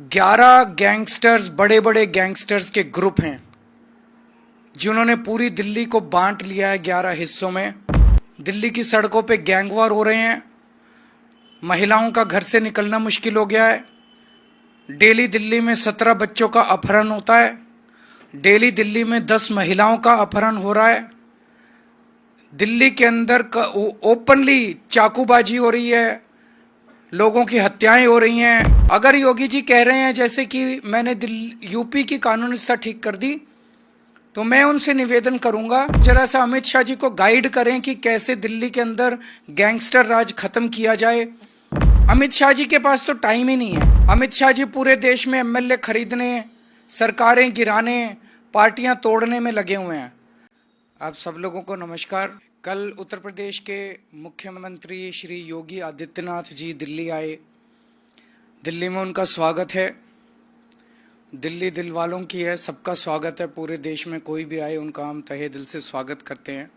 11 gangsters, बड़े बड़े gangsters के ग्रुप हैं जिन्होंने पूरी दिल्ली को बांट लिया है 11 हिस्सों में। दिल्ली की सड़कों पे गैंग वॉर हो रहे हैं। महिलाओं का घर से निकलना मुश्किल हो गया है। डेली दिल्ली में 17 बच्चों का अपहरण होता है। डेली दिल्ली में 10 महिलाओं का अपहरण हो रहा है। दिल्ली के अंदर ओपनली चाकूबाजी हो रही है, लोगों की हत्याएं हो रही हैं। अगर योगी जी कह रहे हैं जैसे कि मैंने यूपी की कानून व्यवस्था ठीक कर दी, तो मैं उनसे निवेदन करूंगा जरा सा अमित शाह जी को गाइड करें कि कैसे दिल्ली के अंदर गैंगस्टर राज खत्म किया जाए। अमित शाह जी के पास तो टाइम ही नहीं है। अमित शाह जी पूरे देश में एमएलए खरीदने, सरकारें गिराने, पार्टियां तोड़ने में लगे हुए हैं। आप सब लोगों को नमस्कार। कल उत्तर प्रदेश के मुख्यमंत्री श्री योगी आदित्यनाथ जी दिल्ली आए। दिल्ली में उनका स्वागत है। दिल्ली दिल वालों की है, सबका स्वागत है। पूरे देश में कोई भी आए उनका हम तहे दिल से स्वागत करते हैं।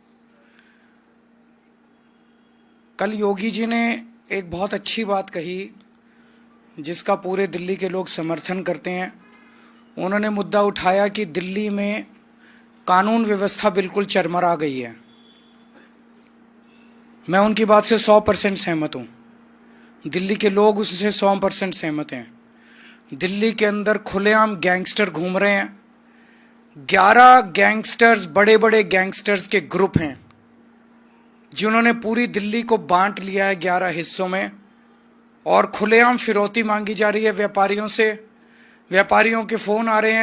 कल योगी जी ने एक बहुत अच्छी बात कही जिसका पूरे दिल्ली के लोग समर्थन करते हैं। उन्होंने मुद्दा उठाया कि दिल्ली में कानून व्यवस्था बिल्कुल चरमरा गई है। मैं उनकी बात से 100% सहमत हूँ। दिल्ली के लोग उससे 100% सहमत हैं। दिल्ली के अंदर खुलेआम गैंगस्टर घूम रहे हैं। 11 गैंगस्टर्स, बड़े बड़े गैंगस्टर्स के ग्रुप हैं जिन्होंने पूरी दिल्ली को बांट लिया है 11 हिस्सों में, और खुलेआम फिरौती मांगी जा रही है व्यापारियों से। व्यापारियों के फोन आ रहे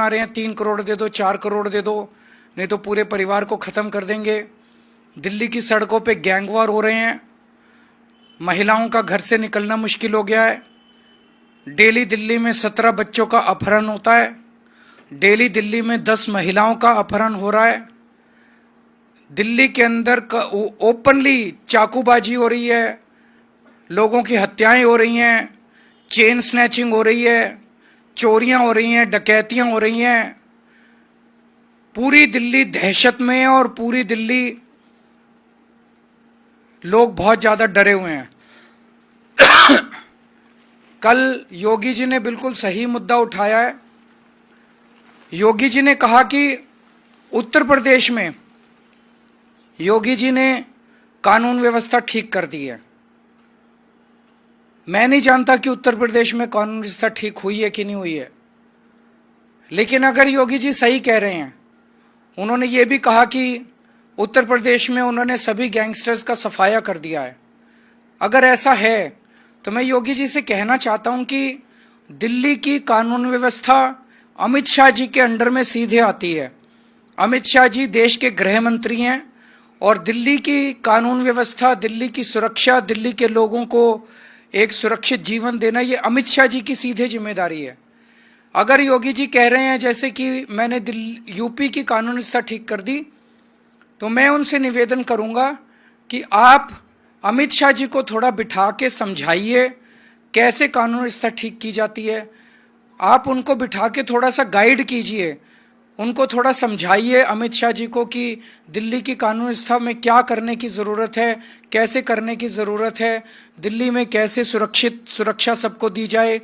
हैं 3 करोड़ दे दो, 4 करोड़ दे दो, नहीं तो पूरे परिवार को खत्म कर देंगे। दिल्ली की सड़कों पे गैंग वॉर हो रहे हैं। महिलाओं का घर से निकलना मुश्किल हो गया है। डेली दिल्ली में 17 बच्चों का अपहरण होता है। डेली दिल्ली में 10 महिलाओं का अपहरण हो रहा है। दिल्ली के अंदर ओपनली चाकूबाजी हो रही है, लोगों की हत्याएं हो रही हैं, चेन स्नैचिंग हो रही है, चोरियां हो रही हैं, डकैतियां हो रही हैं। पूरी दिल्ली दहशत में है और पूरी दिल्ली लोग बहुत ज्यादा डरे हुए हैं। कल योगी जी ने बिल्कुल सही मुद्दा उठाया है। योगी जी ने कहा कि उत्तर प्रदेश में योगी जी ने कानून व्यवस्था ठीक कर दी है। मैं नहीं जानता कि उत्तर प्रदेश में कानून व्यवस्था ठीक हुई है कि नहीं हुई है, लेकिन अगर योगी जी सही कह रहे हैं, उन्होंने ये भी कहा कि उत्तर प्रदेश में उन्होंने सभी गैंगस्टर्स का सफाया कर दिया है। अगर ऐसा है तो मैं योगी जी से कहना चाहता हूं कि दिल्ली की कानून व्यवस्था अमित शाह जी के अंडर में सीधे आती है। अमित शाह जी देश के गृह मंत्री हैं और दिल्ली की कानून व्यवस्था, दिल्ली की सुरक्षा, दिल्ली के लोगों को एक सुरक्षित जीवन देना, ये अमित शाह जी की सीधे जिम्मेदारी है। अगर योगी जी कह रहे हैं जैसे कि मैंने यूपी की कानून व्यवस्था ठीक कर दी, तो मैं उनसे निवेदन करूंगा कि आप अमित शाह जी को थोड़ा बिठा के समझाइए कैसे कानून व्यवस्था ठीक की जाती है। आप उनको बिठा के थोड़ा सा गाइड कीजिए, उनको थोड़ा समझाइए अमित शाह जी को कि दिल्ली की कानून व्यवस्था में क्या करने की ज़रूरत है, कैसे करने की ज़रूरत है, दिल्ली में कैसे सुरक्षा सबको दी जाए।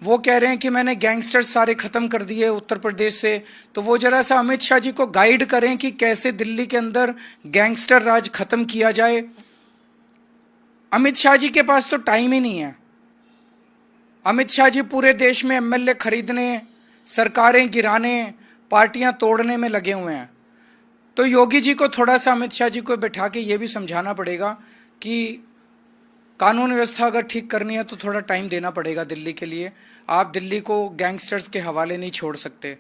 वो कह रहे हैं कि मैंने गैंगस्टर सारे ख़त्म कर दिए उत्तर प्रदेश से, तो वो जरा सा अमित शाह जी को गाइड करें कि कैसे दिल्ली के अंदर गैंगस्टर राज खत्म किया जाए। अमित शाह जी के पास तो टाइम ही नहीं है। अमित शाह जी पूरे देश में एमएलए खरीदने, सरकारें गिराने, पार्टियां तोड़ने में लगे हुए हैं। तो योगी जी को थोड़ा सा अमित शाह जी को बैठा के ये भी समझाना पड़ेगा कि कानून व्यवस्था अगर ठीक करनी है तो थोड़ा टाइम देना पड़ेगा दिल्ली के लिए। आप दिल्ली को गैंगस्टर्स के हवाले नहीं छोड़ सकते।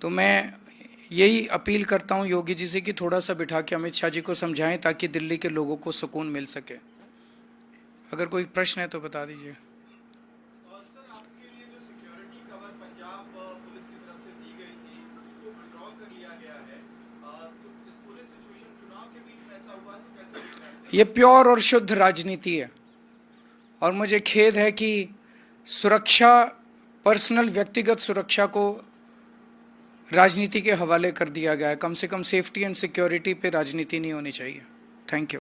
तो मैं यही अपील करता हूं योगी जी से कि थोड़ा सा बिठा के अमित शाह जी को समझाएं ताकि दिल्ली के लोगों को सुकून मिल सके। अगर कोई प्रश्न है तो बता दीजिए। सर, आपके लिए जो सिक्योरिटी कवर पंजाब पुलिस की तरफ से दी गई थी उसको विड्रॉ कर लिया गया है, तो इस पूरे सिचुएशन चुनाव के बीच में ऐसा हुआ तो कैसे? ये प्योर और शुद्ध राजनीति है और मुझे खेद है कि सुरक्षा, पर्सनल व्यक्तिगत सुरक्षा को राजनीति के हवाले कर दिया गया है। कम से कम सेफ्टी एंड सिक्योरिटी पे राजनीति नहीं होनी चाहिए। Thank you.